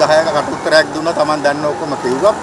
10ක කට උත්තරයක් දුන්නා. Taman දන්න ඔක්කොම කිව්වා.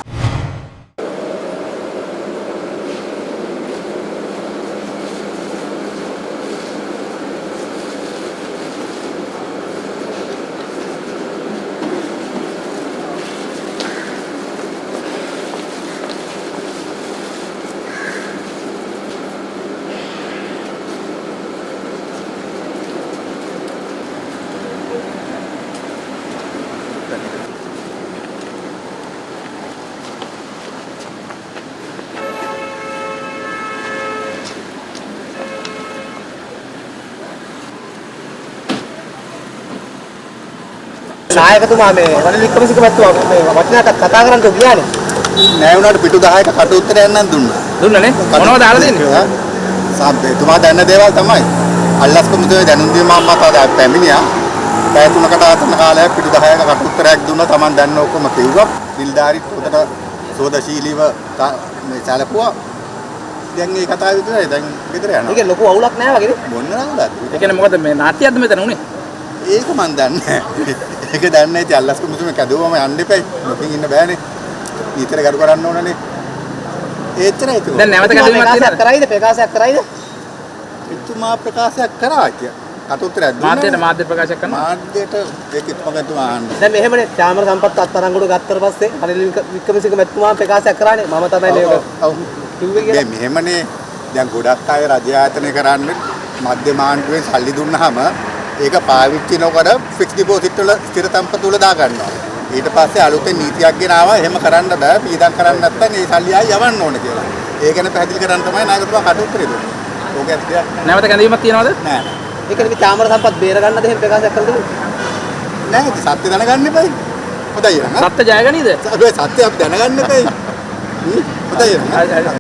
නායකතුමා මේ රනිල් වික්‍රමසිංහ මහත්මයා මේ වටිනාකම් කතා කරන්න ගියානේ. නෑ වුණාට පිටු 10ක කට උත්තරයක් නම් දුන්නා. දුන්නනේ මොනවද දාලා දෙන්නේ? සම්පේතුමා දන්න දේවල් තමයි. අල්ලස් කොමුදේ දැනුම් දීම අම්මා පැමිණියා. පැය 3කට ආතන කාලයක් පිටු 10ක කට උත්තරයක් දුන්නා. Taman දන්න ඔක්කොම කිව්වා. නිල්ධාරිත් උදට සෝදශීලීව මේ සැලකුවා. දැන් මේ කතාව විතරයි. දැන් ගෙදර යනවා. ඒක ලොකු අවුලක් නෑ වගේනේ. මොන නේද? ඒ කියන්නේ මොකද මේ නාට්‍යයක්ද මෙතන උනේ? ඒක මන් දන්නේ. ඒක දන්නේ නැති අල්ලස් කොමුදේ කැදුවම යන්න එපයි. නොකින් ඉන්න බෑනේ. ඊතර ගඩු කරන්න ඕනනේ. ඒතරයි ඒක. දැන් නැවත කැදවීමක් තියෙනවද? කරයිද ප්‍රකාශයක් කරයිද? එතුමා ප්‍රකාශයක් කරා කිය. කටුත්තරයක් දුන්නා. මාධ්‍ය ප්‍රකාශයක් කරනවා. මාධ්‍යට ඒක එතුමා අහන්න. දැන් මෙහෙමනේ චාමර සම්පත් අත්අඩංගුවට ගත්තට පස්සේ රනිල් වික්‍රමසිංහ මහත්මයා ප්‍රකාශයක් කරානේ මම තමයි මේක කිව්වේ කියලා. මෙහෙමනේ දැන් ගොඩක් අය රජ ආයතනය කරන්නේ මධ්‍යම ආණ්ඩුවෙන් සල්ලි දුන්නාම ඒක පාවිච්චි නොකර ෆික්ස් ඩිපොසිට් වල ස්ථිර තම්පත වල දා ගන්නවා. ඊට පස්සේ අලුතෙන් නීතියක් ගෙනාවා එහෙම කරන්න බෑ. පීඩම් කරන්න නැත්නම් ඒ සල්ලි ආයි යවන්න ඕනේ කියලා. ඒ ගැන පැහැදිලි කරන්න තමයි නායකතුමා කටුත්තරේ දුන්නේ. ඕක ඇත්තද? නැවත කැදවීමක් තියෙනවද? නෑ. ඒක නෙමෙයි චාමර සම්පත් බේර ගන්නද එහෙම ප්‍රකාශයක් කරලා නෑ සත්‍ය දැනගන්න එපයි. හොඳයි නේද? සත්‍ය ජය ගනීද? සත්‍ය අපි දැනගන්න එපයි. හොඳයි නේද?